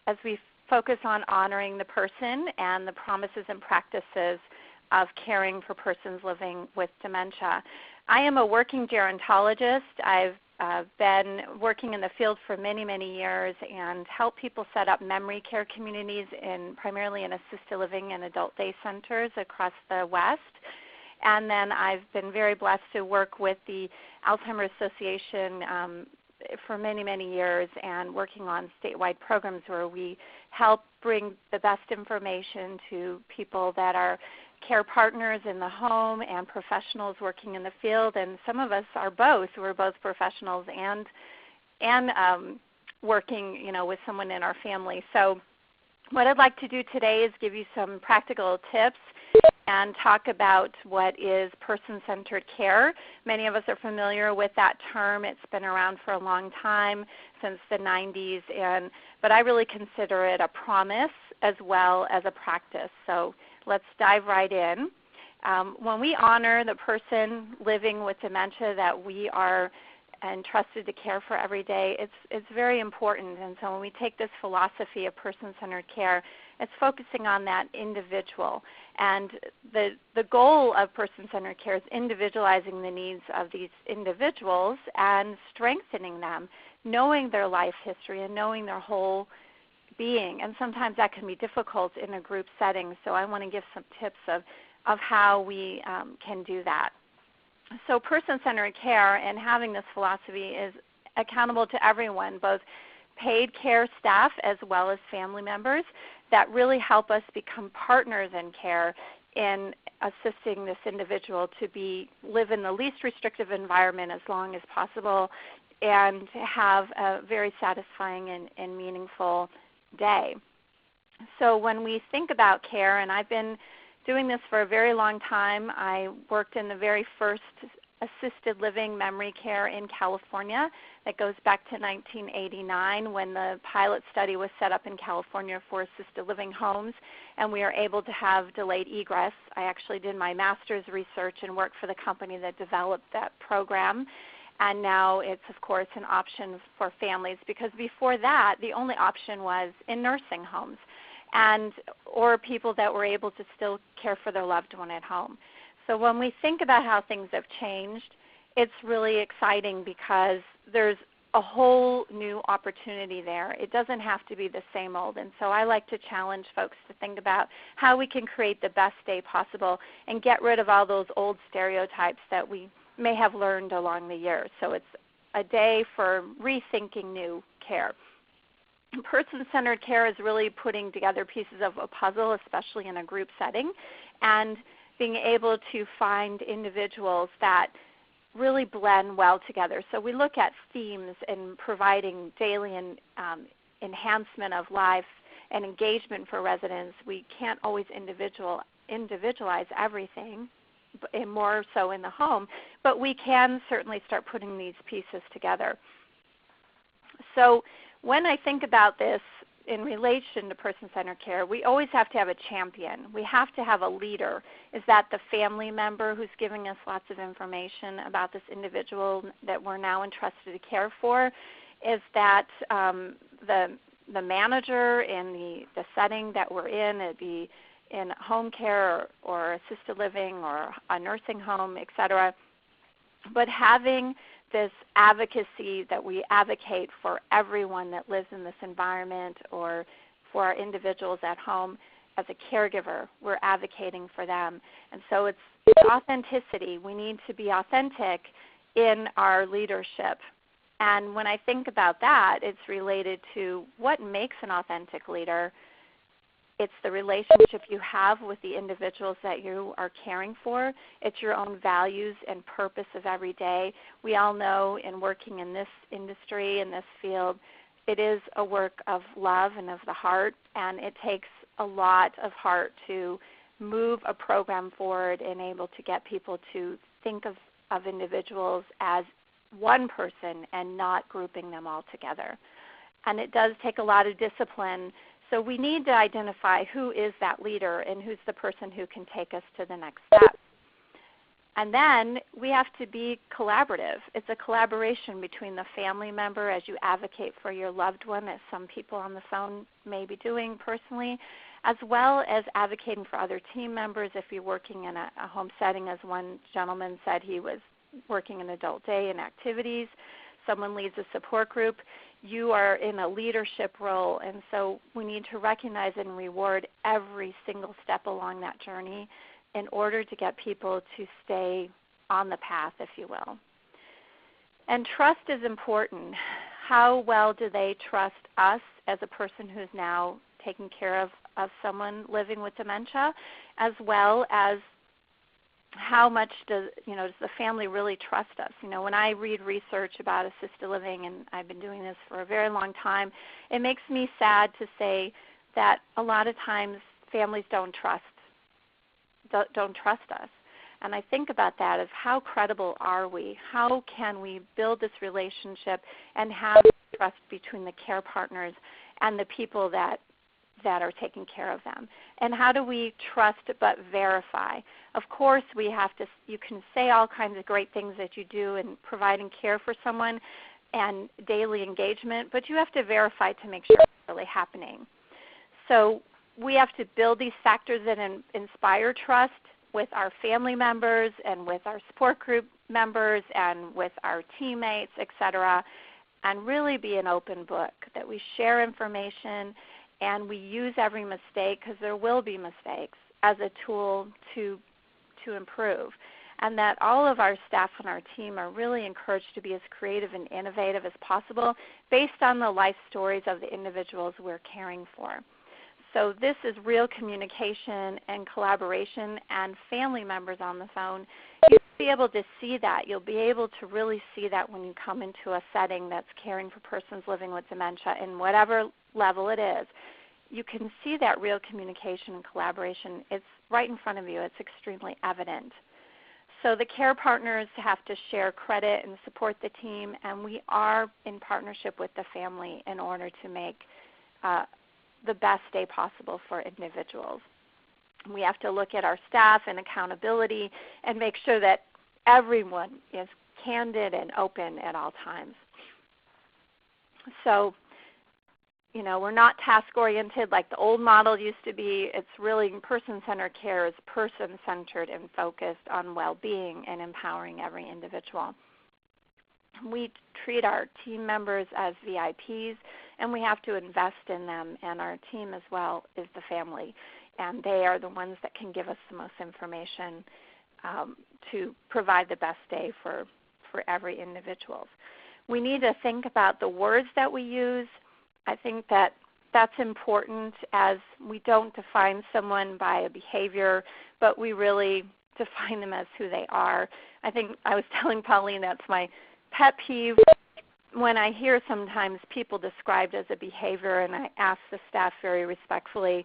as we focus on honoring the person and the promises and practices of caring for persons living with dementia. I am a working gerontologist. I've been working in the field for many, many years and help people set up memory care communities primarily in assisted living and adult day centers across the West. And then I've been very blessed to work with the Alzheimer Association for many, many years and working on statewide programs where we help bring the best information to people that are care partners in the home and professionals working in the field. And some of us are both. We're both professionals and working, with someone in our family. So what I'd like to do today is give you some practical tips and talk about what is person-centered care. Many of us are familiar with that term. It's been around for a long time, since the 90s, but I really consider it a promise as well as a practice. So let's dive right in. When we honor the person living with dementia that we are entrusted to care for every day, it's very important. And so when we take this philosophy of person-centered care, it's focusing on that individual. And the goal of person-centered care is individualizing the needs of these individuals and strengthening them, knowing their life history and knowing their whole being. And sometimes that can be difficult in a group setting, so I want to give some tips of how we can do that. So person-centered care and having this philosophy is accountable to everyone, both paid care staff as well as family members, that really help us become partners in care in assisting this individual to live in the least restrictive environment as long as possible and have a very satisfying and meaningful day. So when we think about care, and I've been doing this for a very long time, I worked in the very first assisted living memory care in California. That goes back to 1989 when the pilot study was set up in California for assisted living homes, and we are able to have delayed egress. I actually did my master's research and worked for the company that developed that program. And now it's, of course, an option for families, because before that, the only option was in nursing homes or people that were able to still care for their loved one at home. So when we think about how things have changed, it's really exciting because there's a whole new opportunity there. It doesn't have to be the same old. And so I like to challenge folks to think about how we can create the best day possible and get rid of all those old stereotypes that we may have learned along the years. So it's a day for rethinking new care. Person-centered care is really putting together pieces of a puzzle, especially in a group setting, and being able to find individuals that really blend well together. So we look at themes in providing daily enhancement of life and engagement for residents. We can't always individualize everything, and more so in the home, but we can certainly start putting these pieces together. So when I think about this in relation to person-centered care, we always have to have a champion. We have to have a leader. Is that the family member who's giving us lots of information about this individual that we're now entrusted to care for? Is that the manager in the setting that we're in? It'd be in home care or assisted living or a nursing home, et cetera. But having this advocacy that we advocate for everyone that lives in this environment or for our individuals at home as a caregiver, we're advocating for them. And so it's authenticity. We need to be authentic in our leadership. And when I think about that, it's related to what makes an authentic leader. It's the relationship you have with the individuals that you are caring for. It's your own values and purpose of every day. We all know in working in this industry, in this field, it is a work of love and of the heart, and it takes a lot of heart to move a program forward and able to get people to think of individuals as one person and not grouping them all together. And it does take a lot of discipline. So we need to identify who is that leader and who's the person who can take us to the next step. And then we have to be collaborative. It's a collaboration between the family member as you advocate for your loved one, as some people on the phone may be doing personally, as well as advocating for other team members if you're working in a home setting, as one gentleman said he was working an adult day and activities. Someone leads a support group. You are in a leadership role, and so we need to recognize and reward every single step along that journey in order to get people to stay on the path, if you will. And trust is important. How well do they trust us as a person who's now taking care of someone living with dementia, as well as how much does the family really trust us? When I read research about assisted living, and I've been doing this for a very long time, it makes me sad to say that a lot of times families don't trust us. And I think about that as how credible are we? How can we build this relationship and have trust between the care partners and the people that are taking care of them? And how do we trust but verify? Of course, you can say all kinds of great things that you do in providing care for someone and daily engagement, but you have to verify to make sure it's really happening. So we have to build these factors that inspire trust with our family members and with our support group members and with our teammates, etc., and really be an open book, that we share information and we use every mistake, because there will be mistakes, as a tool to improve. And that all of our staff on our team are really encouraged to be as creative and innovative as possible based on the life stories of the individuals we're caring for. So this is real communication and collaboration, and family members on the phone, you'll be able to see that. You'll be able to really see that when you come into a setting that's caring for persons living with dementia, in whatever level it is. You can see that real communication and collaboration. It's right in front of you. It's extremely evident. So the care partners have to share credit and support the team, and we are in partnership with the family in order to make the best day possible for individuals. We have to look at our staff and accountability and make sure that everyone is candid and open at all times. So, we're not task-oriented like the old model used to be. It's really person-centered care is person-centered and focused on well-being and empowering every individual. We treat our team members as VIPs, and we have to invest in them, and our team as well is the family, and they are the ones that can give us the most information to provide the best day for every individual. We need to think about the words that we use. I think that that's important, as we don't define someone by a behavior, but we really define them as who they are. I think I was telling Pauline that's my pet peeve when I hear sometimes people described as a behavior, and I ask the staff very respectfully,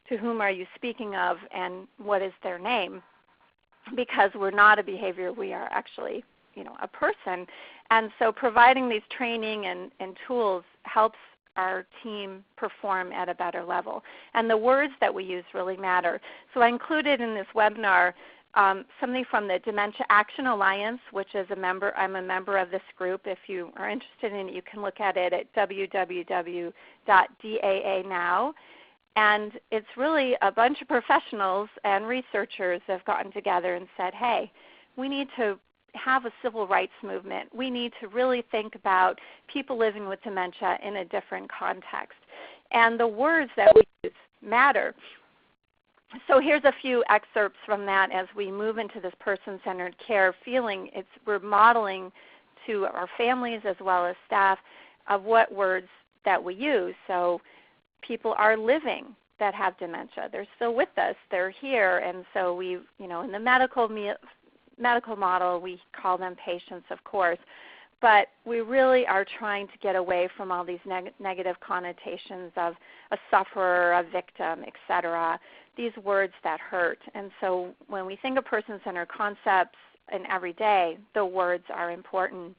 to whom are you speaking of and what is their name? Because we're not a behavior, we are actually a person. And so providing these training and tools helps our team perform at a better level. And the words that we use really matter. So I included in this webinar something from the Dementia Action Alliance, which is I'm a member of this group. If you are interested in it, you can look at it at www.daa.now. And it's really a bunch of professionals and researchers that have gotten together and said, hey, we need to have a civil rights movement. We need to really think about people living with dementia in a different context. And the words that we use matter. So here's a few excerpts from that as we move into this person-centered care feeling. We're modeling to our families as well as staff of what words that we use. So people are living that have dementia. They're still with us. They're here. And so we, in the medical model, we call them patients, of course. But we really are trying to get away from all these negative connotations of a sufferer, a victim, etc., these words that hurt. And so when we think of person-centered concepts in every day, the words are important.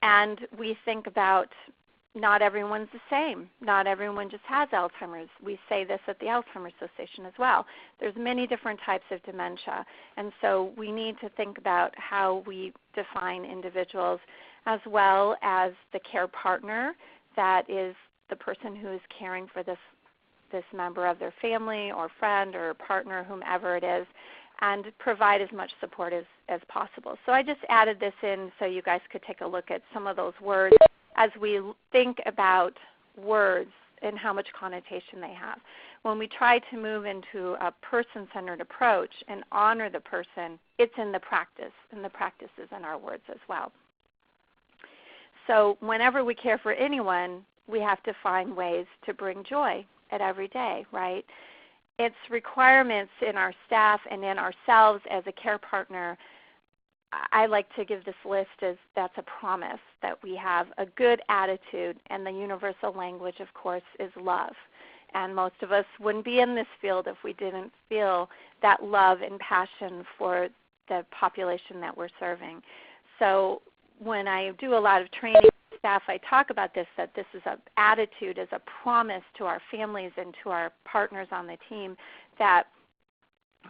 And we think about not everyone's the same. Not everyone just has Alzheimer's. We say this at the Alzheimer's Association as well. There's many different types of dementia, and so we need to think about how we define individuals, as well as the care partner, that is the person who is caring for this member of their family or friend or partner, whomever it is, and provide as much support as possible. So I just added this in so you guys could take a look at some of those words as we think about words and how much connotation they have. When we try to move into a person-centered approach and honor the person, it's in the practice, and the practice is in our words as well. So whenever we care for anyone, we have to find ways to bring joy at every day, right? It's requirements in our staff and in ourselves as a care partner. I like to give this list as that's a promise that we have a good attitude, and the universal language, of course, is love. And most of us wouldn't be in this field if we didn't feel that love and passion for the population that we're serving. So when I do a lot of training with staff, I talk about this, that this is an attitude, as a promise to our families and to our partners on the team, that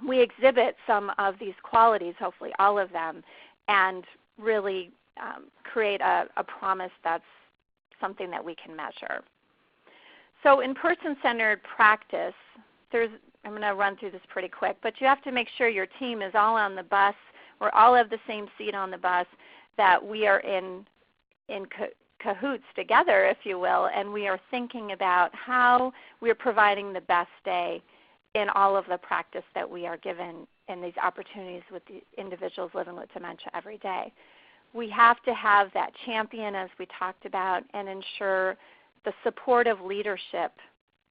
we exhibit some of these qualities, hopefully all of them, and really create a promise that's something that we can measure. So in person-centered practice, I'm going to run through this pretty quick, but you have to make sure your team is all on the bus, or all have the same seat on the bus, that we are in cahoots together, if you will, and we are thinking about how we're providing the best day in all of the practice that we are given in these opportunities with the individuals living with dementia every day. We have to have that champion, as we talked about, and ensure the supportive leadership.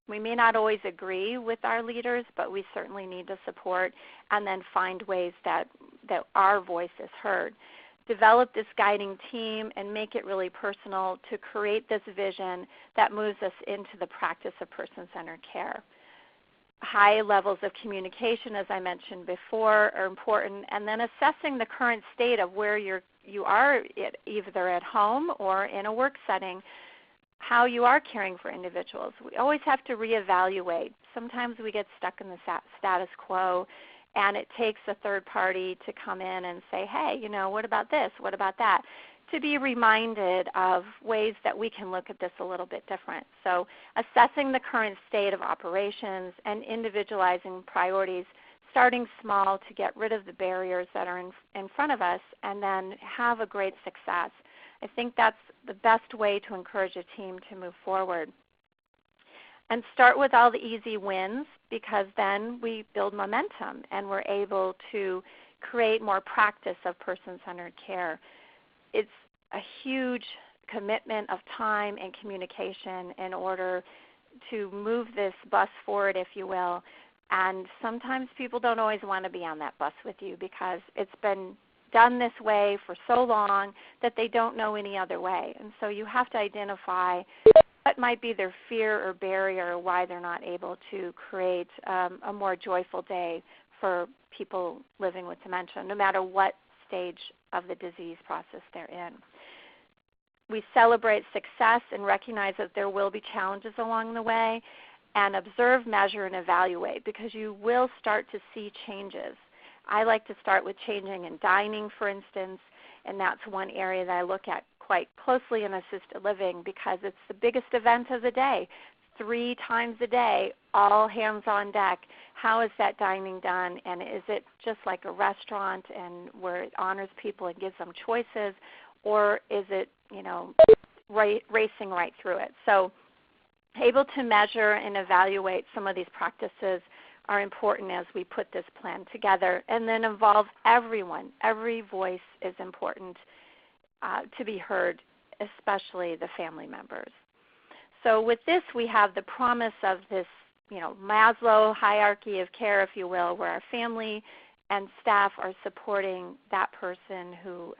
We may not always agree with our leaders, but we certainly need to support and then find ways that our voice is heard. Develop this guiding team and make it really personal to create this vision that moves us into the practice of person-centered care. High levels of communication, as I mentioned before, are important, and then assessing the current state of where you are, either at home or in a work setting, how you are caring for individuals. We always have to reevaluate. Sometimes we get stuck in the status quo, and it takes a third party to come in and say, hey, what about this? What about that? To be reminded of ways that we can look at this a little bit different. So assessing the current state of operations and individualizing priorities, starting small to get rid of the barriers that are in front of us, and then have a great success. I think that's the best way to encourage a team to move forward. And start with all the easy wins, because then we build momentum and we're able to create more practice of person-centered care. It's a huge commitment of time and communication in order to move this bus forward, if you will. And sometimes people don't always want to be on that bus with you because it's been done this way for so long that they don't know any other way. And so you have to identify what might be their fear or barrier, or why they're not able to create a more joyful day for people living with dementia, no matter what stage of the disease process they're in. We celebrate success and recognize that there will be challenges along the way, and observe, measure, and evaluate, because you will start to see changes. I like to start with changing in dining, for instance, and that's one area that I look at quite closely in assisted living, because it's the biggest event of the day. 3 times a day, all hands on deck. How is that dining done? And is it just like a restaurant and where it honors people and gives them choices, or is it, racing right through it? So able to measure and evaluate some of these practices are important as we put this plan together, and then involve everyone. Every voice is important to be heard, especially the family members. So with this, we have the promise of this, Maslow hierarchy of care, if you will, where our family and staff are supporting that person who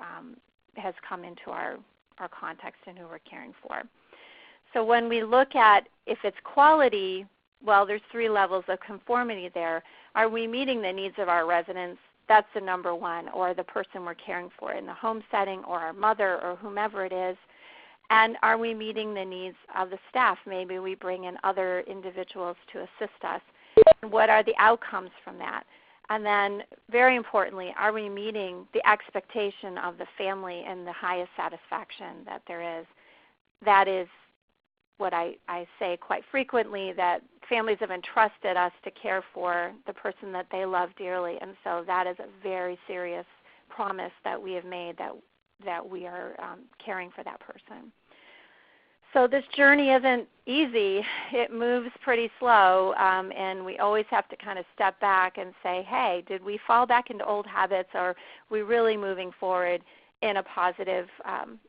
has come into our context and who we're caring for. So when we look at if it's quality, well, there's 3 levels of conformity there. Are we meeting the needs of our residents? That's the number one, or the person we're caring for in the home setting, or our mother, or whomever it is. And are we meeting the needs of the staff? Maybe we bring in other individuals to assist us. And what are the outcomes from that? And then, very importantly, are we meeting the expectation of the family and the highest satisfaction that there is? That is what I say quite frequently, that families have entrusted us to care for the person that they love dearly. And so that is a very serious promise that we have made, that we are caring for that person. So this journey isn't easy. It moves pretty slow, and we always have to kind of step back and say, hey, did we fall back into old habits, or are we really moving forward in a positive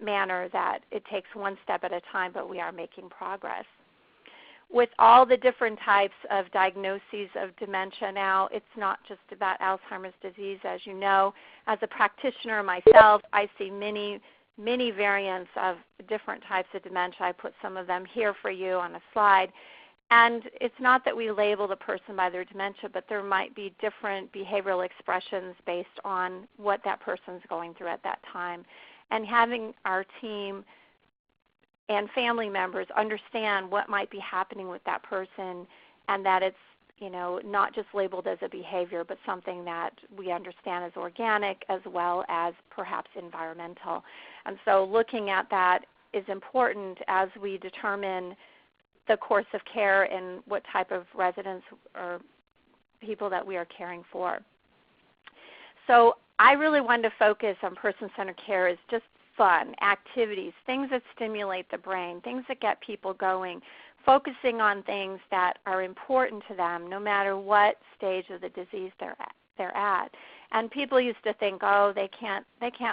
manner that it takes one step at a time, but we are making progress. With all the different types of diagnoses of dementia now, it's not just about Alzheimer's disease. As you know, as a practitioner myself, I see many variants of different types of dementia. I put some of them here for you on a slide. And it's not that we label the person by their dementia, but there might be different behavioral expressions based on what that person's going through at that time. And having our team and family members understand what might be happening with that person, and that it's not just labeled as a behavior, but something that we understand is organic as well as perhaps environmental. And so looking at that is important as we determine the course of care and what type of residents or people that we are caring for. So I really wanted to focus on person-centered care as just fun, activities, things that stimulate the brain, things that get people going, focusing on things that are important to them no matter what stage of the disease they're at. And people used to think, oh, they can't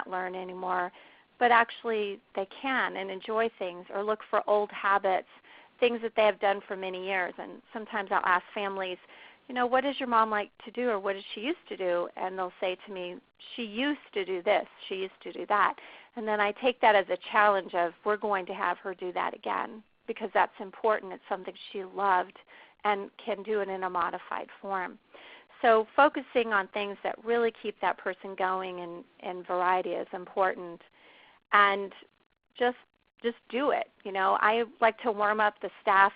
learn anymore, but actually they can, and enjoy things or look for old habits, things that they have done for many years. And sometimes I'll ask families, what does your mom like to do, or what did she used to do? And they'll say to me, she used to do this, she used to do that. And then I take that as a challenge of, we're going to have her do that again, because that's important. It's something she loved and can do it in a modified form. So focusing on things that really keep that person going in variety is important. And just do it. I like to warm up the staff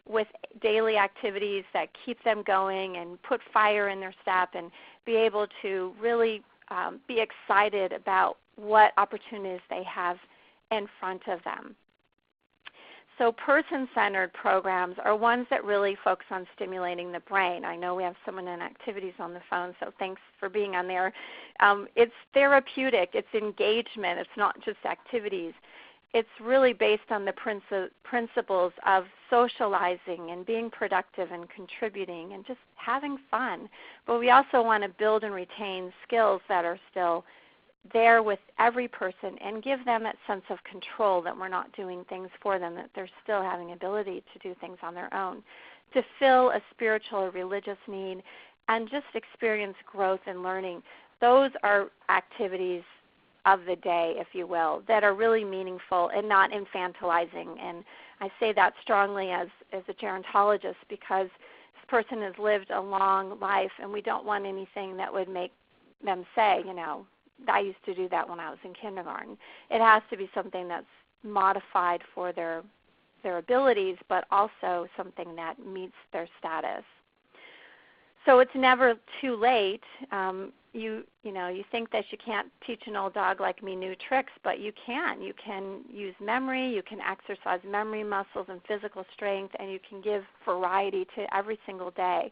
with daily activities that keep them going and put fire in their step, and be able to really be excited about what opportunities they have in front of them. So person-centered programs are ones that really focus on stimulating the brain. I know we have someone in activities on the phone, so thanks for being on there. It's therapeutic. It's engagement. It's not just activities. It's really based on the principles of socializing and being productive and contributing and just having fun. But we also want to build and retain skills that are still there with every person, and give them that sense of control, that we're not doing things for them, that they're still having ability to do things on their own, to fill a spiritual or religious need, and just experience growth and learning. Those are activities of the day, if you will, that are really meaningful and not infantilizing. And I say that strongly as a gerontologist, because this person has lived a long life, and we don't want anything that would make them say, I used to do that when I was in kindergarten. It has to be something that's modified for their abilities, but also something that meets their status. So it's never too late. You think that you can't teach an old dog like me new tricks, but you can. You can use memory, you can exercise memory muscles and physical strength, and you can give variety to every single day.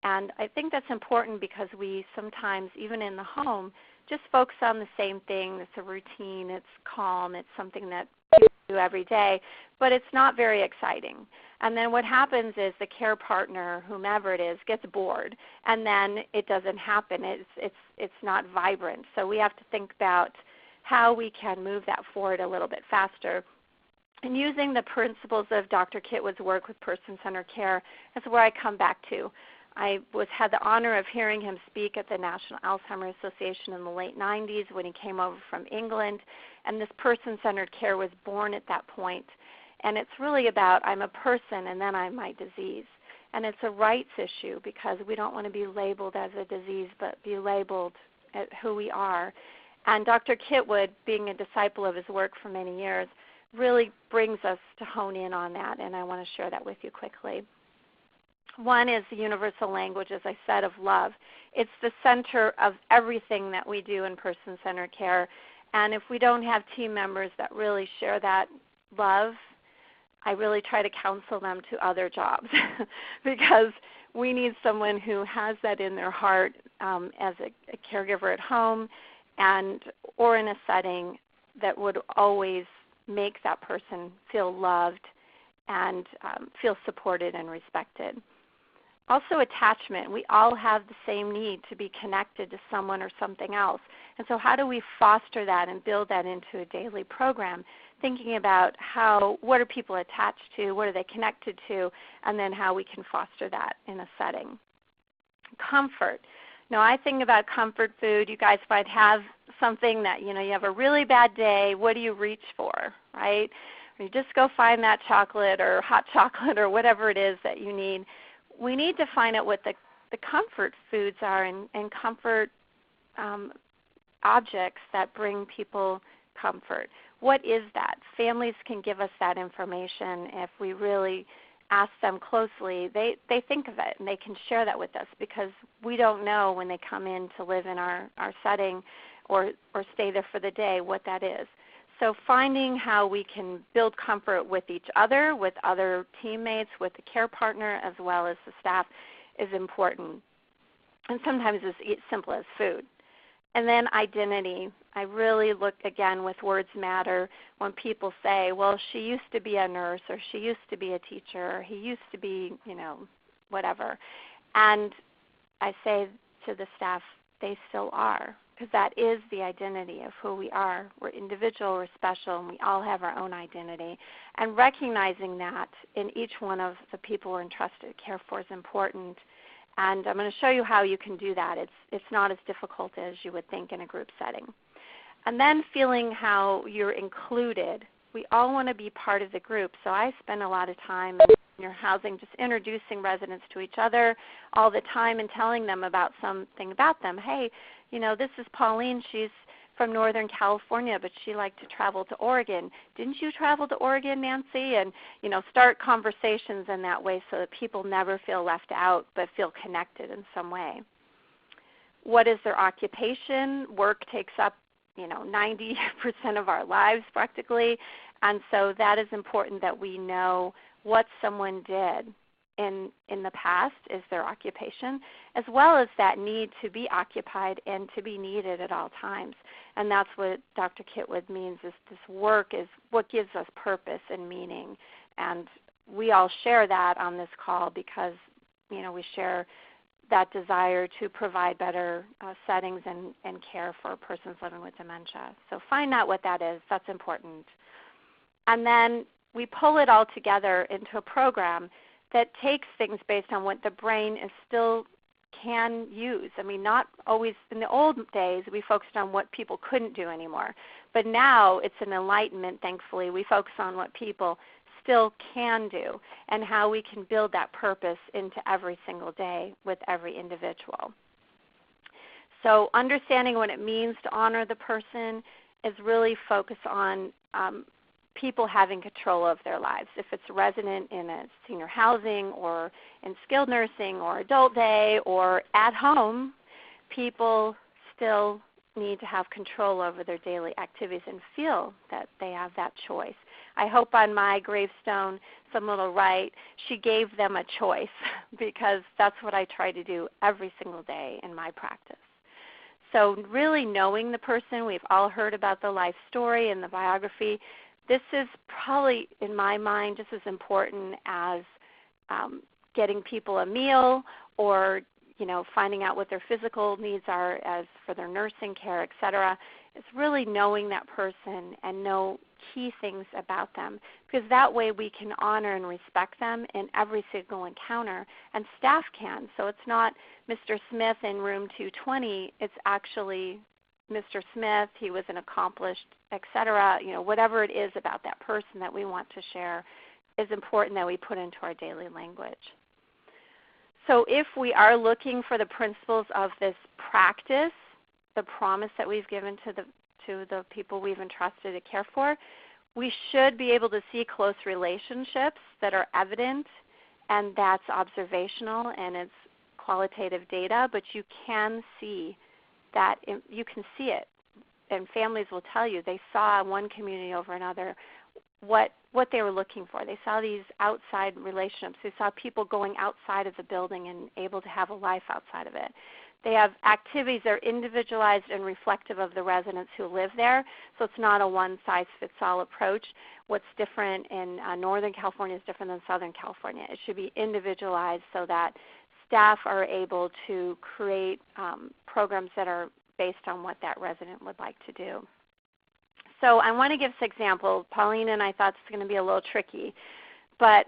And I think that's important, because we sometimes, even in the home, just focus on the same thing. It's a routine, it's calm, it's something that you do every day, but it's not very exciting. And then what happens is the care partner, whomever it is, gets bored, and then it doesn't happen. It's not vibrant. So we have to think about how we can move that forward a little bit faster. And using the principles of Dr. Kitwood's work with person-centered care is where I come back to. I had the honor of hearing him speak at the National Alzheimer Association in the late 90s when he came over from England, and this person-centered care was born at that point. And it's really about, I'm a person and then I'm my disease. And it's a rights issue, because we don't want to be labeled as a disease, but be labeled at who we are. And Dr. Kitwood, being a disciple of his work for many years, really brings us to hone in on that, and I want to share that with you quickly. One is the universal language, as I said, of love. It's the center of everything that we do in person-centered care, and if we don't have team members that really share that love, I really try to counsel them to other jobs because we need someone who has that in their heart as a caregiver at home and or in a setting that would always make that person feel loved and feel supported and respected. Also attachment. We all have the same need to be connected to someone or something else. And so how do we foster that and build that into a daily program? Thinking about what are people attached to, what are they connected to, and then how we can foster that in a setting. Comfort. Now I think about comfort food. You guys might have something that, you have a really bad day. What do you reach for, right? Or you just go find that chocolate or hot chocolate or whatever it is that you need. We need to find out what the comfort foods are and comfort objects that bring people comfort. What is that? Families can give us that information if we really ask them closely. They think of it and they can share that with us because we don't know when they come in to live in our setting or stay there for the day what that is. So finding how we can build comfort with each other, with other teammates, with the care partner, as well as the staff is important. And sometimes it's as simple as food. And then identity. I really look, again, with words matter when people say, well, she used to be a nurse or she used to be a teacher or he used to be, whatever. And I say to the staff, they still are. Because that is the identity of who we are. We're individual, we're special, and we all have our own identity. And recognizing that in each one of the people we're entrusted to care for is important. And I'm going to show you how you can do that. It's not as difficult as you would think in a group setting. And then feeling how you're included. We all want to be part of the group, so I spend a lot of time in your housing just introducing residents to each other all the time and telling them about something about them. Hey, this is Pauline. She's from Northern California, but she liked to travel to Oregon. Didn't you travel to Oregon, Nancy? And, start conversations in that way so that people never feel left out but feel connected in some way. What is their occupation? Work takes up, 90% of our lives practically, and so that is important that we know what someone did in the past is their occupation, as well as that need to be occupied and to be needed at all times. And that's what Dr. Kitwood means is this work is what gives us purpose and meaning. And we all share that on this call because, we share that desire to provide better settings and care for persons living with dementia. So find out what that is. That's important. And then we pull it all together into a program that takes things based on what the brain is still can use. I mean, not always in the old days we focused on what people couldn't do anymore. But now it's an enlightenment, thankfully. We focus on what people still can do and how we can build that purpose into every single day with every individual. So understanding what it means to honor the person is really focus on people having control of their lives. If it's a resident in a senior housing or in skilled nursing or adult day or at home, people still need to have control over their daily activities and feel that they have that choice. I hope on my gravestone someone will write, she gave them a choice, because that's what I try to do every single day in my practice. So really knowing the person, we've all heard about the life story and the biography. This is probably, in my mind, just as important as getting people a meal or finding out what their physical needs are as for their nursing care, et cetera. It's really knowing that person and know key things about them, because that way we can honor and respect them in every single encounter, and staff can. So it's not Mr. Smith in room 220. It's actually Mr. Smith, he was an accomplished, et cetera. Whatever it is about that person that we want to share is important that we put into our daily language. So if we are looking for the principles of this practice, the promise that we've given to the people we've entrusted to care for, we should be able to see close relationships that are evident, and that's observational and it's qualitative data, but you can see that, you can see it. And families will tell you they saw one community over another what they were looking for. They saw these outside relationships. They saw people going outside of the building and able to have a life outside of it. They have activities that are individualized and reflective of the residents who live there, so it's not a one-size-fits-all approach. What's different in Northern California is different than Southern California. It should be individualized so that staff are able to create programs that are based on what that resident would like to do. So I want to give this example. Pauline and I thought this was going to be a little tricky, but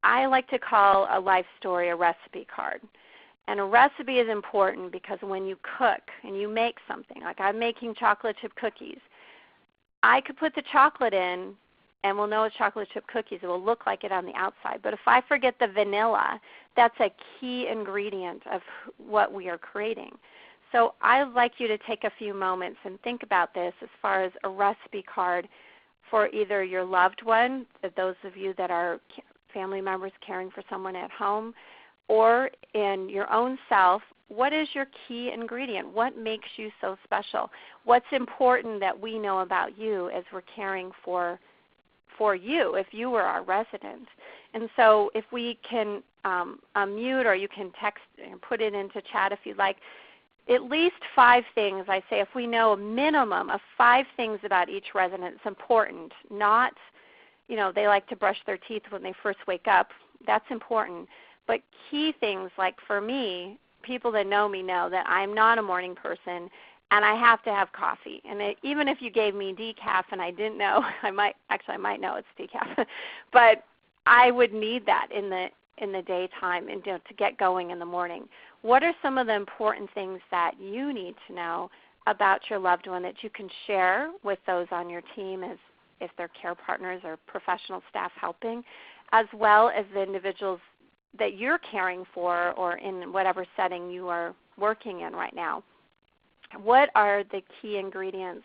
I like to call a life story a recipe card. And a recipe is important because when you cook and you make something, like I'm making chocolate chip cookies, I could put the chocolate in and we'll know it's chocolate chip cookies. It will look like it on the outside. But if I forget the vanilla, that's a key ingredient of what we are creating. So I'd like you to take a few moments and think about this as far as a recipe card for either your loved one, those of you that are family members caring for someone at home, or in your own self. What is your key ingredient? What makes you so special? What's important that we know about you as we're caring for you if you were our resident? And so if we can unmute, or you can text and put it into chat if you'd like, at least 5 things. I say if we know a minimum of 5 things about each resident, it's important. Not, they like to brush their teeth when they first wake up. That's important. But key things, like for me, people that know me know that I'm not a morning person and I have to have coffee. And even if you gave me decaf and I didn't know, I might know it's decaf, but I would need that in the daytime and to get going in the morning. What are some of the important things that you need to know about your loved one that you can share with those on your team, as if they're care partners or professional staff helping, as well as the individuals that you're caring for or in whatever setting you are working in right now? What are the key ingredients?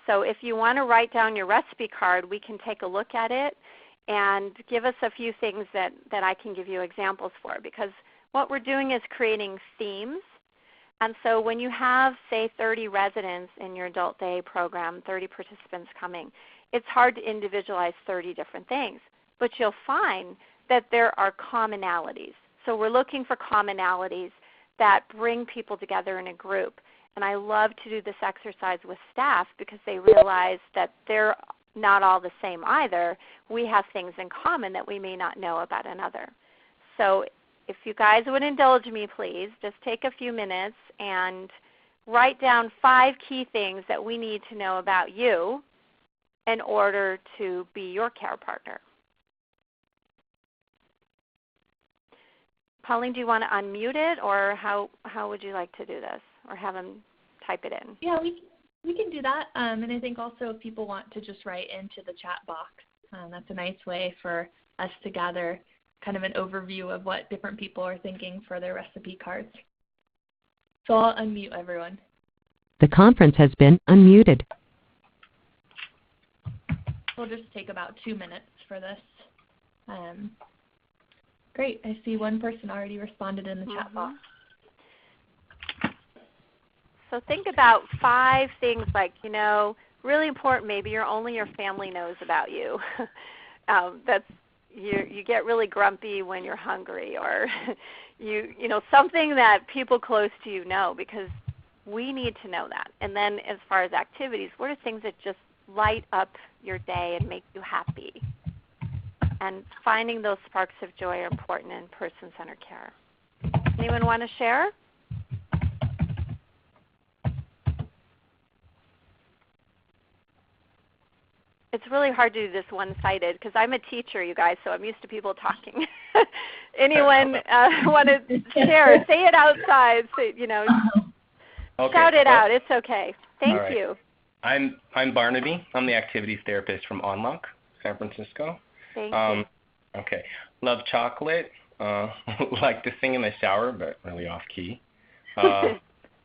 So if you want to write down your recipe card, we can take a look at it and give us a few things that I can give you examples for, because what we're doing is creating themes. And so when you have, say, 30 residents in your adult day program, 30 participants coming, it's hard to individualize 30 different things. But you'll find that there are commonalities. So we're looking for commonalities that bring people together in a group. And I love to do this exercise with staff because they realize that they're not all the same either. We have things in common that we may not know about another. So if you guys would indulge me, please, just take a few minutes and write down 5 key things that we need to know about you in order to be your care partner. Pauline, do you want to unmute it, or how would you like to do this, or have them type it in? Yeah, we can do that. And I think also if people want to just write into the chat box, that's a nice way for us to gather kind of an overview of what different people are thinking for their recipe cards. So I'll unmute everyone. The conference has been unmuted. We'll just take about 2 minutes for this. Great. I see one person already responded in the chat box. So think about 5 things like, really important, maybe only your family knows about you. You get really grumpy when you're hungry, or something that people close to you know, because we need to know that. And then as far as activities, what are things that just light up your day and make you happy? And finding those sparks of joy are important in person-centered care. Anyone want to share? It's really hard to do this one-sided because I'm a teacher, you guys, so I'm used to people talking. Anyone want to share? Say it outside. Say, Okay. Shout it out. It's okay. Thank you. I'm Barnaby. I'm the activities therapist from Unlock, San Francisco. Thank you. Okay. Love chocolate. Like to sing in the shower, but really off-key.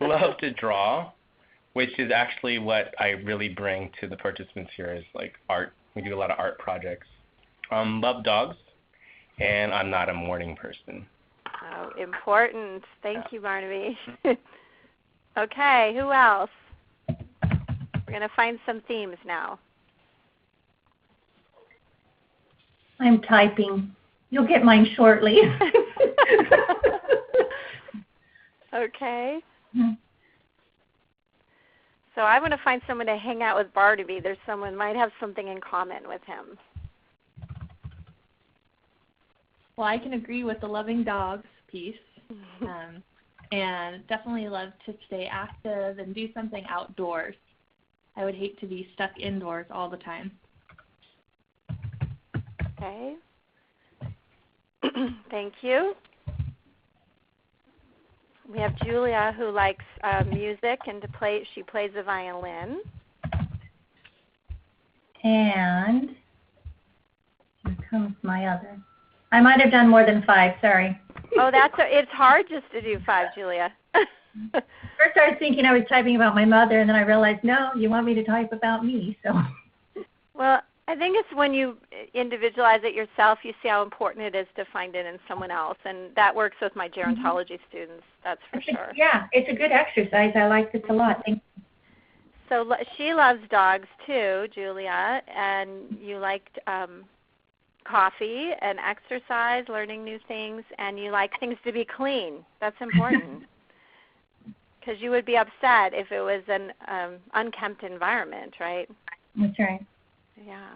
Love to draw, which is actually what I really bring to the participants here, is like art We do a lot of art projects. Love dogs, and I'm not a morning person. Oh, important. Thank you, Barnaby. Okay, who else? We're going to find some themes now. I'm typing. You'll get mine shortly. Okay. So I want to find someone to hang out with Barnaby. There's someone might have something in common with him. Well, I can agree with the loving dogs piece. And definitely love to stay active and do something outdoors. I would hate to be stuck indoors all the time. Okay. Thank you. We have Julia, who likes music and she plays the violin. And here comes my other. I might have done more than 5, sorry. Oh, it's hard just to do 5, Julia. First I was thinking I was typing about my mother, and then I realized, no, you want me to type about me. So. Well, I think it's when you individualize it yourself, you see how important it is to find it in someone else. And that works with my gerontology students, that's for sure. Yeah, it's a good exercise. I like this a lot. Thank you. So she loves dogs too, Julia, and you liked coffee and exercise, learning new things, and you like things to be clean. That's important. Because you would be upset if it was an unkempt environment, right? That's right. Yeah.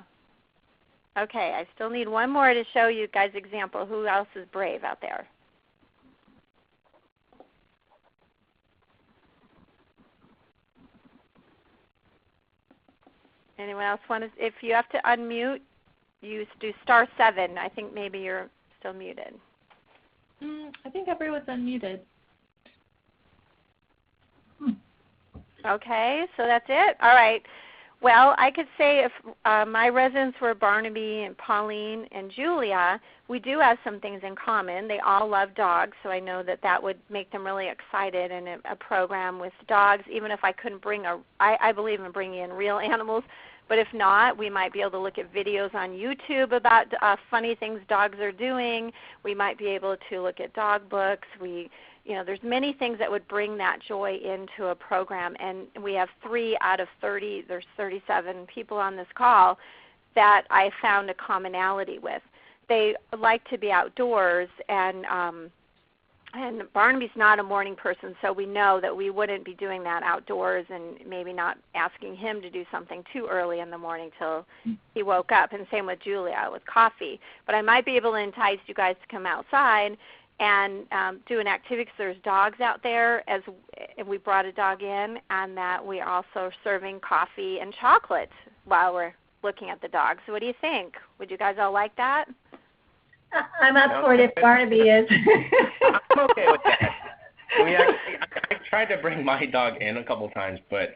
Okay, I still need one more to show you guys example. Who else is brave out there? Anyone else want to? If you have to unmute, you do *7. I think maybe you're still muted. I think everyone's unmuted. Okay, so that's it? All right. Well, I could say if my residents were Barnaby and Pauline and Julia, we do have some things in common. They all love dogs, so I know that would make them really excited in a program with dogs, even if I couldn't bring I believe in bringing in real animals, but if not, we might be able to look at videos on YouTube about funny things dogs are doing. We might be able to look at dog books. There's many things that would bring that joy into a program, and we have 3 out of 30, there's 37 people on this call that I found a commonality with. They like to be outdoors, and Barnaby's not a morning person, so we know that we wouldn't be doing that outdoors and maybe not asking him to do something too early in the morning till he woke up, and same with Julia with coffee. But I might be able to entice you guys to come outside and do an activity because there's dogs out there, as we brought a dog in, and that we're also serving coffee and chocolate while we're looking at the dogs. So what do you think? Would you guys all like that? I'm up for it if Barnaby is. I'm okay with that. I tried to bring my dog in a couple times, but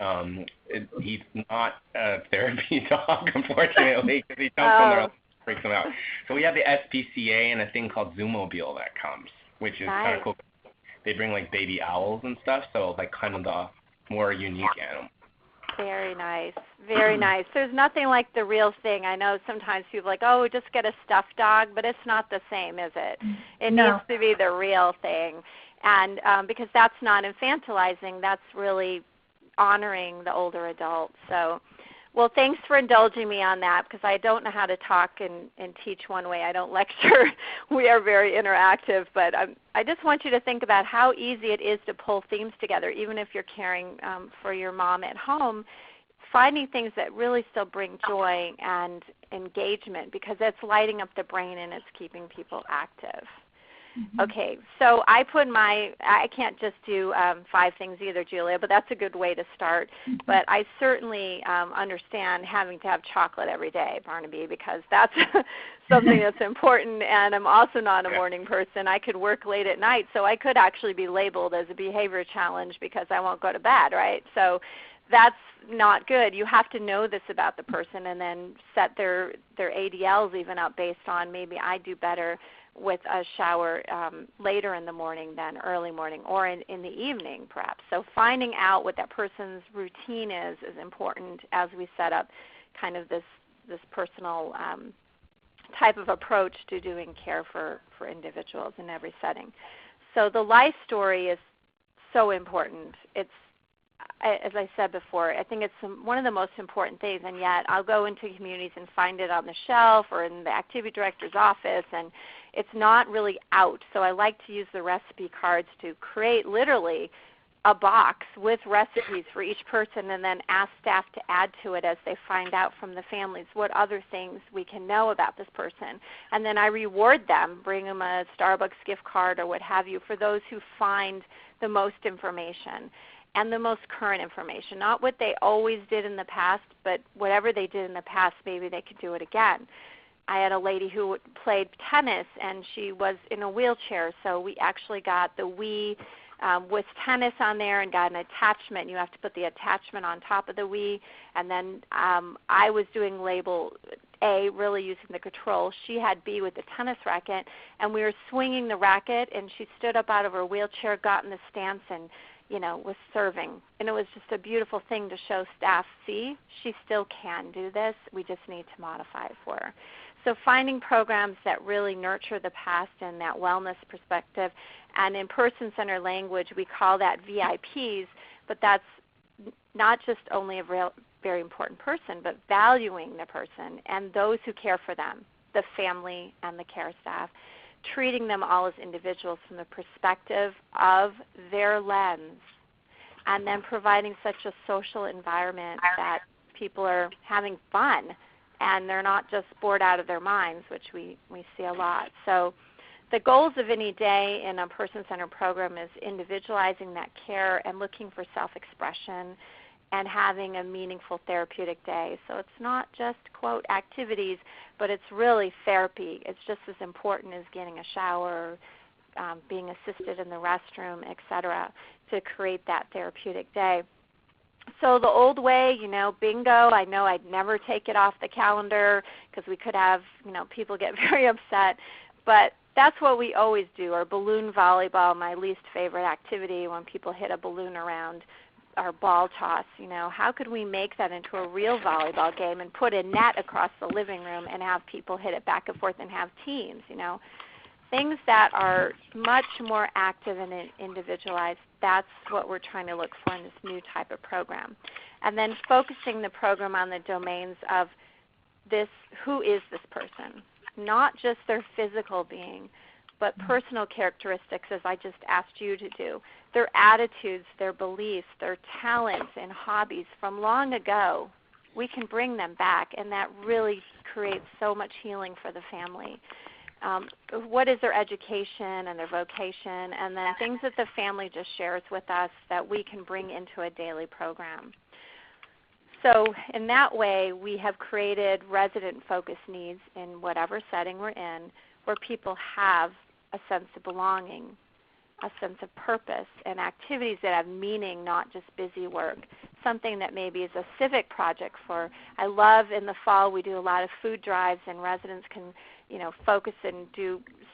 he's not a therapy dog, unfortunately, because he jumps on there. Breaks them out. So we have the SPCA and a thing called Zoomobile that comes, which is kind of cool. They bring like baby owls and stuff, so like kind of the more unique animal. Very nice. Very nice. There's nothing like the real thing. I know sometimes people are like, oh, just get a stuffed dog, but it's not the same, is it? It needs to be the real thing. And because that's not infantilizing, that's really honoring the older adult. So, well, thanks for indulging me on that, because I don't know how to talk and teach one way. I don't lecture. We are very interactive. But I just want you to think about how easy it is to pull themes together, even if you're caring for your mom at home, finding things that really still bring joy and engagement, because it's lighting up the brain and it's keeping people active. Okay, so I can't just do 5 things either, Julia, but that's a good way to start. But I certainly understand having to have chocolate every day, Barnaby, because that's something that's important, and I'm also not a morning person. I could work late at night, so I could actually be labeled as a behavior challenge because I won't go to bed, right? So that's not good. You have to know this about the person and then set their ADLs even up based on maybe I do better with a shower later in the morning than early morning, or in the evening perhaps. So finding out what that person's routine is important as we set up kind of this this personal type of approach to doing care for individuals in every setting. So the life story is so important. It's, as I said before, I think it's one of the most important things, and yet I'll go into communities and find it on the shelf or in the activity director's office, and it's not really out. So I like to use the recipe cards to create literally a box with recipes for each person, and then ask staff to add to it as they find out from the families what other things we can know about this person. And then I reward them, bring them a Starbucks gift card or what have you for those who find the most information and the most current information, not what they always did in the past, but whatever they did in the past, maybe they could do it again. I had a lady who played tennis, and she was in a wheelchair, so we actually got the Wii with tennis on there and got an attachment. You have to put the attachment on top of the Wii, and then I was doing label A, really using the control. She had B with the tennis racket, and we were swinging the racket, and she stood up out of her wheelchair, got in the stance, and was serving. And it was just a beautiful thing to show staff, see, she still can do this. We just need to modify it for her. So finding programs that really nurture the past and that wellness perspective, and in person-centered language, we call that VIPs, but that's not just only a very important person, but valuing the person and those who care for them, the family and the care staff, treating them all as individuals from the perspective of their lens, and then providing such a social environment that people are having fun and they're not just bored out of their minds, which we see a lot. So the goals of any day in a person-centered program is individualizing that care and looking for self-expression and having a meaningful therapeutic day. So it's not just, quote, activities, but it's really therapy. It's just as important as getting a shower, being assisted in the restroom, et cetera, to create that therapeutic day. So the old way, bingo, I know I'd never take it off the calendar because we could have, people get very upset. But that's what we always do. Or balloon volleyball, my least favorite activity, when people hit a balloon around, our ball toss. How could we make that into a real volleyball game and put a net across the living room and have people hit it back and forth and have teams, Things that are much more active and individualized. That's what we're trying to look for in this new type of program. And then focusing the program on the domains of this, who is this person? Not just their physical being, but personal characteristics, as I just asked you to do. Their attitudes, their beliefs, their talents and hobbies from long ago. We can bring them back, and that really creates so much healing for the family. What is their education and their vocation, and then things that the family just shares with us that we can bring into a daily program. So in that way, we have created resident-focused needs in whatever setting we're in, where people have a sense of belonging, a sense of purpose, and activities that have meaning, not just busy work. Something that maybe is a civic project for, I love in the fall we do a lot of food drives, and residents can focus and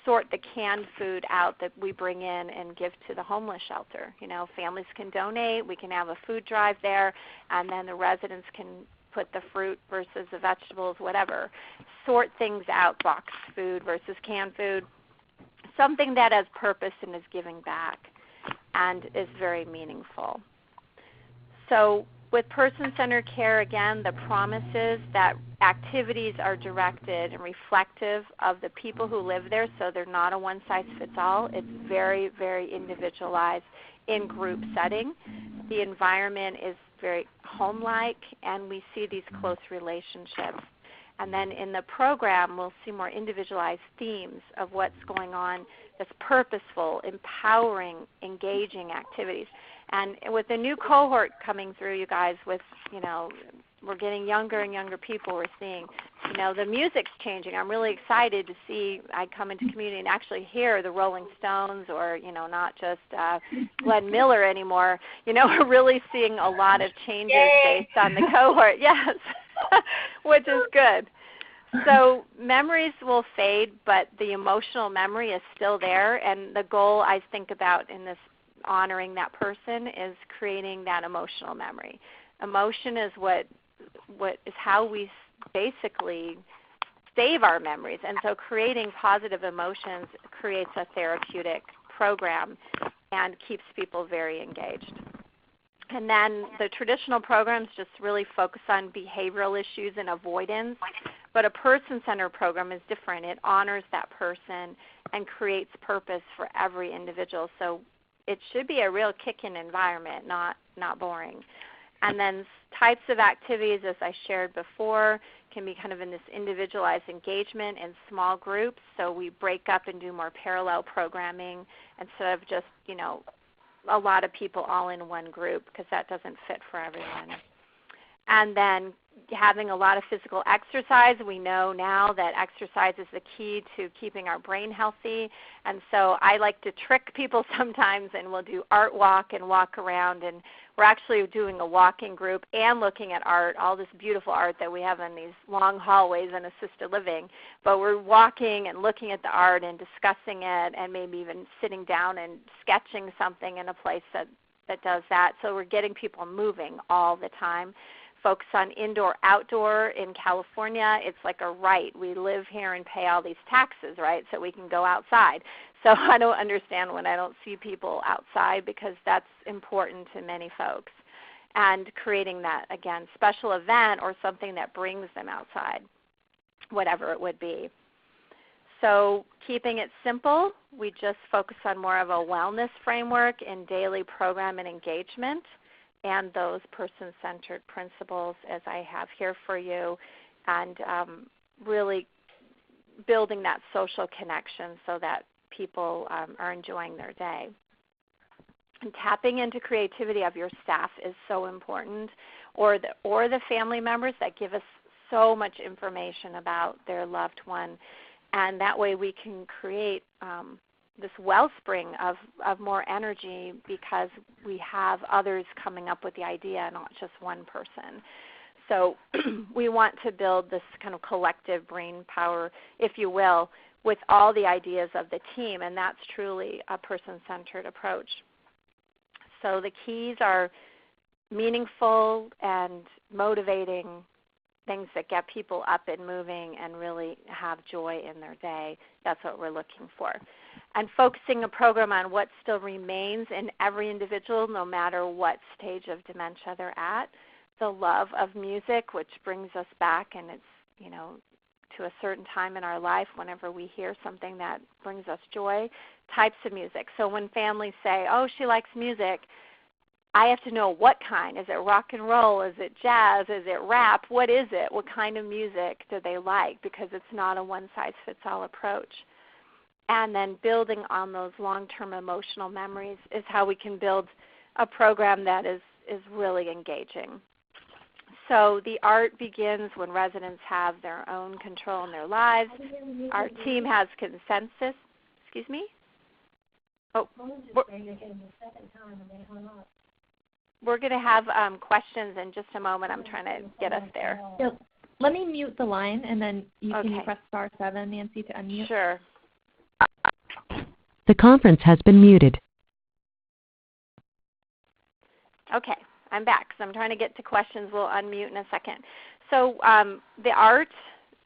sort the canned food out that we bring in and give to the homeless shelter. Families can donate, we can have a food drive there, and then the residents can put the fruit versus the vegetables, whatever. Sort things out, boxed food versus canned food. Something that has purpose and is giving back and is very meaningful. So with person-centered care, again, the promise is that activities are directed and reflective of the people who live there, so they're not a one-size-fits-all. It's very, very individualized in group setting. The environment is very home-like, and we see these close relationships. And then in the program, we'll see more individualized themes of what's going on that's purposeful, empowering, engaging activities. And with the new cohort coming through, you guys, with, we're getting younger and younger people, we're seeing, the music's changing. I'm really excited to see, I come into community and actually hear the Rolling Stones or, not just Glenn Miller anymore. We're really seeing a lot of changes based on the cohort. Yes. Which is good. So memories will fade, but the emotional memory is still there, and the goal I think about in this honoring that person is creating that emotional memory. Emotion is what is how we basically save our memories. And so creating positive emotions creates a therapeutic program and keeps people very engaged. And then the traditional programs just really focus on behavioral issues and avoidance, but a person-centered program is different. It honors that person and creates purpose for every individual. So it should be a real kick-in environment, not boring. And then types of activities, as I shared before, can be kind of in this individualized engagement in small groups. So we break up and do more parallel programming instead of just, a lot of people all in one group, because that doesn't fit for everyone. And then having a lot of physical exercise. We know now that exercise is the key to keeping our brain healthy. And so I like to trick people sometimes, and we'll do art walk and walk around. And we're actually doing a walking group and looking at art, all this beautiful art that we have in these long hallways in assisted living. But we're walking and looking at the art and discussing it, and maybe even sitting down and sketching something in a place that does that. So we're getting people moving all the time. Focus on indoor-outdoor. In California, it's like a right. We live here and pay all these taxes, right, so we can go outside. So I don't understand when I don't see people outside, because that's important to many folks. And creating that, again, special event or something that brings them outside, whatever it would be. So keeping it simple, we just focus on more of a wellness framework in daily program and engagement, and those person-centered principles as I have here for you, and really building that social connection so that people are enjoying their day. And tapping into creativity of your staff is so important, or the family members that give us so much information about their loved one, and that way we can create this wellspring of more energy, because we have others coming up with the idea, not just one person. So we want to build this kind of collective brain power, if you will, with all the ideas of the team, and that's truly a person-centered approach. So the keys are meaningful and motivating things that get people up and moving and really have joy in their day. That's what we're looking for. And focusing a program on what still remains in every individual, no matter what stage of dementia they're at. The love of music, which brings us back, and it's, to a certain time in our life whenever we hear something that brings us joy. Types of music. So when families say, oh, she likes music, I have to know what kind. Is it rock and roll? Is it jazz? Is it rap? What is it? What kind of music do they like? Because it's not a one-size-fits-all approach. And then building on those long-term emotional memories is how we can build a program that is really engaging. So the art begins when residents have their own control in their lives. Our team has consensus. Excuse me? Oh, we're going to have questions in just a moment. I'm trying to get us there. So let me mute the line, and then you can press *7, Nancy, to unmute. Sure. The conference has been muted. Okay, I'm back. So I'm trying to get to questions. We'll unmute in a second. So the art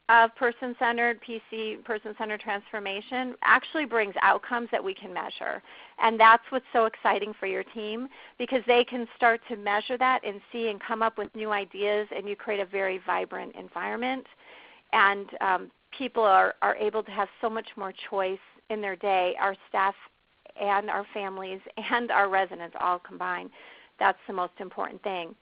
of person-centered PC, person-centered transformation, actually brings outcomes that we can measure. And that's what's so exciting for your team, because they can start to measure that and see and come up with new ideas, and you create a very vibrant environment. And people are able to have so much more choice in their day, our staff and our families and our residents all combined. That's the most important thing.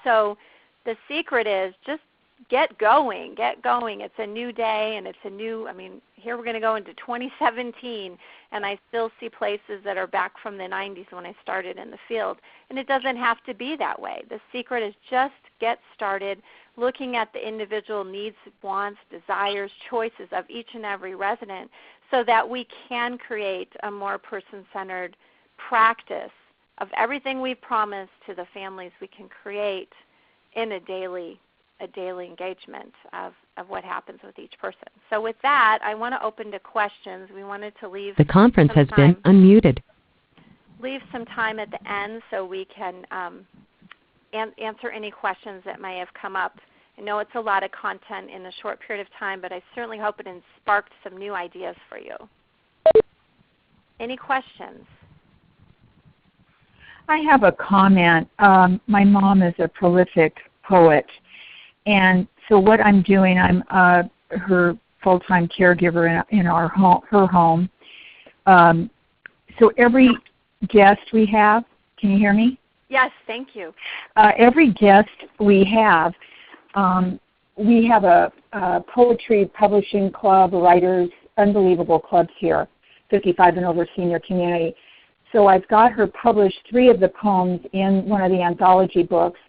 So the secret is just get going. It's a new day, and it's a new, here we're going to go into 2017, and I still see places that are back from the 90s when I started in the field. And it doesn't have to be that way. The secret is just get started looking at the individual needs, wants, desires, choices of each and every resident, so that we can create a more person-centered practice of everything we've promised to the families. We can create in a daily engagement of what happens with each person. So with that, I want to open to questions. We wanted to leave The conference has been unmuted. Leave some time at the end so we can answer any questions that may have come up I know it's a lot of content in a short period of time, but I certainly hope it sparked some new ideas for you. Any questions? I have a comment. My mom is a prolific poet, and so what I'm doing, I'm her full-time caregiver in our home, her home. So every guest we have, can you hear me? Yes, thank you. Every guest we have a poetry publishing club, writers, unbelievable clubs here, 55 and over senior community. So I've got her published 3 of the poems in one of the anthology books,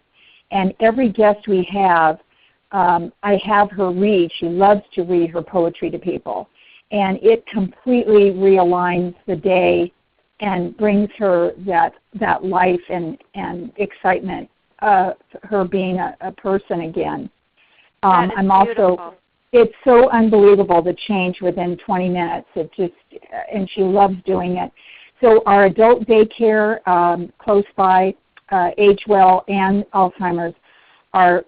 and every guest we have, I have her read. She loves to read her poetry to people, and it completely realigns the day and brings her that life and excitement of her being a person again. I'm also, it's so unbelievable, the change within 20 minutes. It just, and she loves doing it. So our adult daycare close by, Age Well and Alzheimer's, are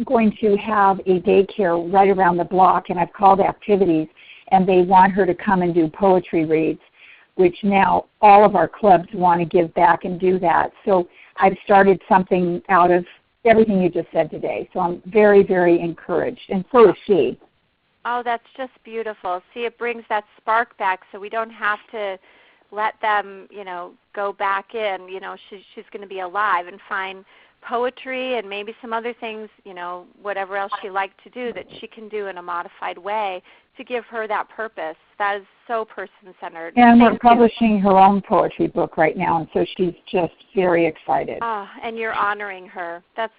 going to have a daycare right around the block, and I've called activities, and they want her to come and do poetry reads, which now all of our clubs want to give back and do that. So I've started something out of everything you just said today. So I'm very, very encouraged, and so is she. Oh, that's just beautiful. See, it brings that spark back, so we don't have to let them, go back in. She's going to be alive and find poetry and maybe some other things, whatever else she liked to do that she can do in a modified way to give her that purpose. That is so person-centered. And we're publishing her own poetry book right now, and so she's just very excited. Oh, and you're honoring her. That's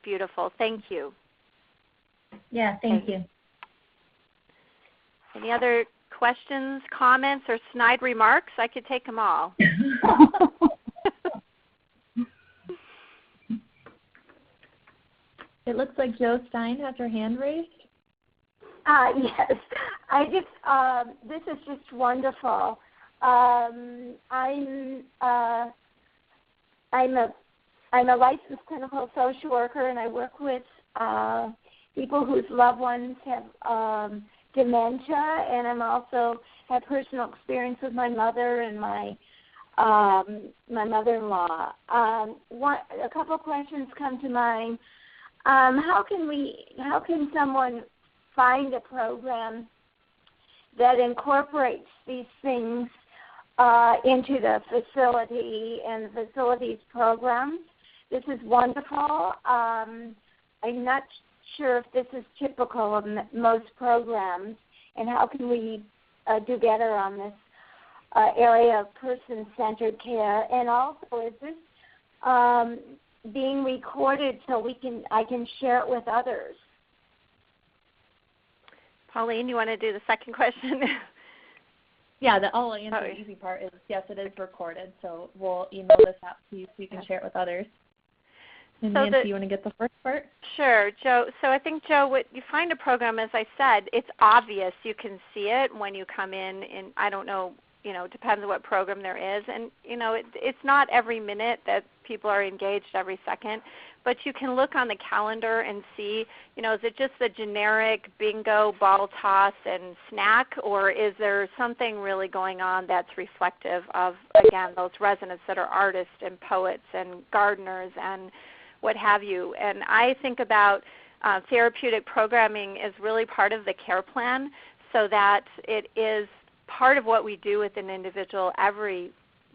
beautiful. Thank you. Yeah, thank you. Any other questions, comments, or snide remarks? I could take them all. It looks like Joe Stein has her hand raised. Yes, this is just wonderful. I'm a licensed clinical social worker, and I work with people whose loved ones have dementia, and I'm also have personal experience with my mother and my mother-in-law. A couple of questions come to mind. How can someone find a program that incorporates these things into the facility and the facility's programs? This is wonderful. I'm not sure if this is typical of most programs, and how can we do better on this area of person-centered care? And also, is this being recorded so I can share it with others? Pauline, you want to do the second question? Yeah, I'll answer the easy part is, yes, it is recorded, so we'll email this out to you so you can share it with others. And so Nancy, you want to get the first part? Sure, Joe. So I think, Joe, what you find a program, as I said, it's obvious. You can see it when you come in, and I don't know, depends on what program there is. And, it's not every minute that people are engaged every second, but you can look on the calendar and see, is it just the generic bingo, ball toss, and snack, or is there something really going on that's reflective of, again, those residents that are artists and poets and gardeners and what have you. And I think about therapeutic programming is really part of the care plan, so that it is part of what we do with an individual every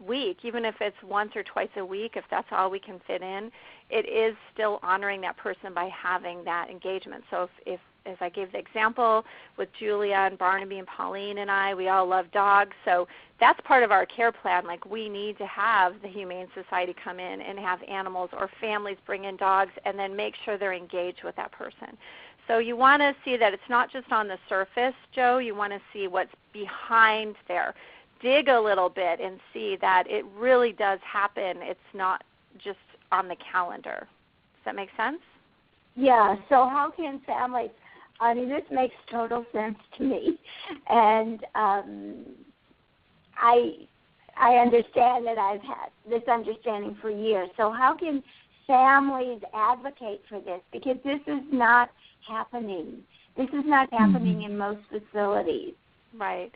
week, even if it's once or twice a week, if that's all we can fit in. It is still honoring that person by having that engagement. So if as I gave the example with Julia and Barnaby and Pauline and I, we all love dogs. So that's part of our care plan. Like, we need to have the Humane Society come in and have animals, or families bring in dogs, and then make sure they're engaged with that person. So you want to see that it's not just on the surface, Joe. You want to see what's behind there. Dig a little bit and see that it really does happen. It's not just on the calendar. Does that make sense? Yeah, so how can families, this makes total sense to me, and I understand that I've had this understanding for years. So how can families advocate for this, because this is not happening. This is not happening in most facilities. Right.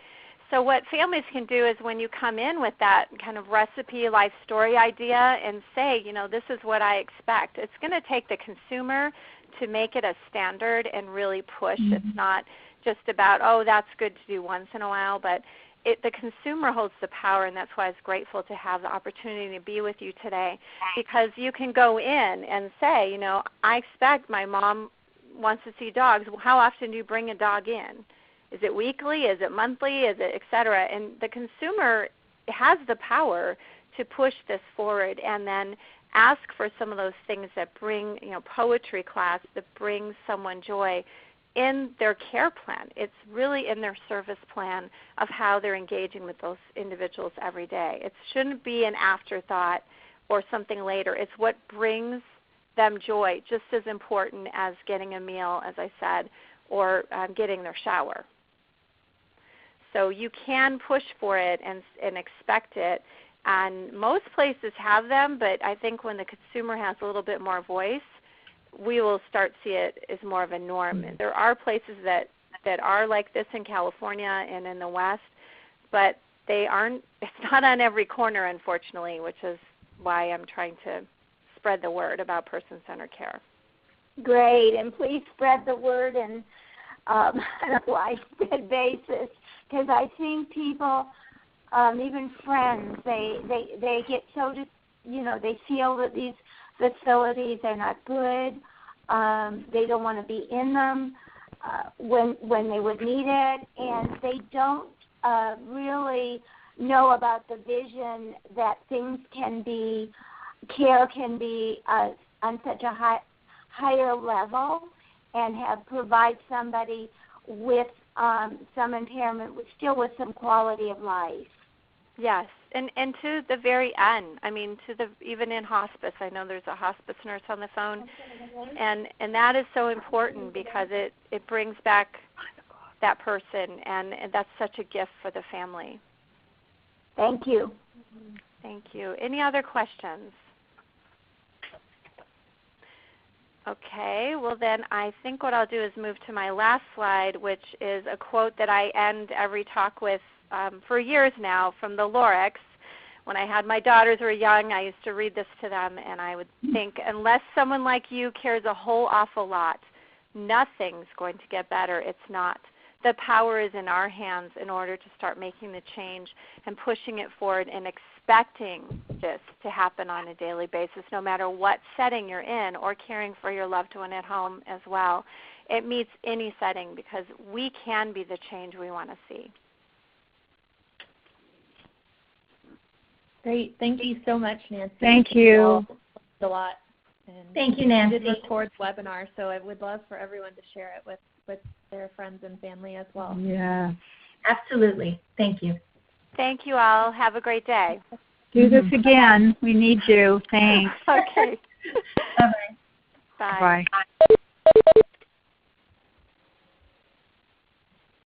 So what families can do is when you come in with that kind of recipe, life story idea and say, this is what I expect. It's going to take the consumer to make it a standard and really push. It's not just about, oh, that's good to do once in a while, but the consumer holds the power, and that's why I was grateful to have the opportunity to be with you today, because you can go in and say, I expect my mom wants to see dogs. How often do you bring a dog in? Is it weekly? Is it monthly? Is it et cetera? And the consumer has the power to push this forward and then ask for some of those things that bring, poetry class, that brings someone joy in their care plan. It's really in their service plan of how they're engaging with those individuals every day. It shouldn't be an afterthought or something later. It's what brings them joy, just as important as getting a meal, as I said, or getting their shower. So you can push for it and expect it. And most places have them, but I think when the consumer has a little bit more voice, we will start to see it as more of a norm. There are places that are like this in California and in the West, but it's not on every corner, unfortunately, which is why I'm trying to spread the word about person-centered care. Great, and please spread the word on a widespread basis, because I think people, even friends, they get so they feel that these facilities are not good. They don't want to be in them when they would need it, and they don't really know about the vision that care can be on such a higher level, and provide somebody with some impairment, still with some quality of life. Yes, and to the very end. I mean, even in hospice, I know there's a hospice nurse on the phone, and that is so important because it brings back that person, and that's such a gift for the family. Thank you. Thank you. Any other questions? Okay, well then I think what I'll do is move to my last slide, which is a quote that I end every talk with for years now from the Lorax. When I had my daughters were young, I used to read this to them, and I would think, unless someone like you cares a whole awful lot, nothing's going to get better. It's not. The power is in our hands in order to start making the change and pushing it forward and expecting this to happen on a daily basis, no matter what setting you're in, or caring for your loved one at home as well. It meets any setting because we can be the change we want to see. Great. Thank you so much, Nancy. Thank you. A lot. And thank you, Nancy. We did record the webinar, so I would love for everyone to share it with their friends and family as well. Yeah. Absolutely. Thank you. Thank you all. Have a great day. Do this again. We need you. Thanks. Okay. Bye-bye. Bye. Bye.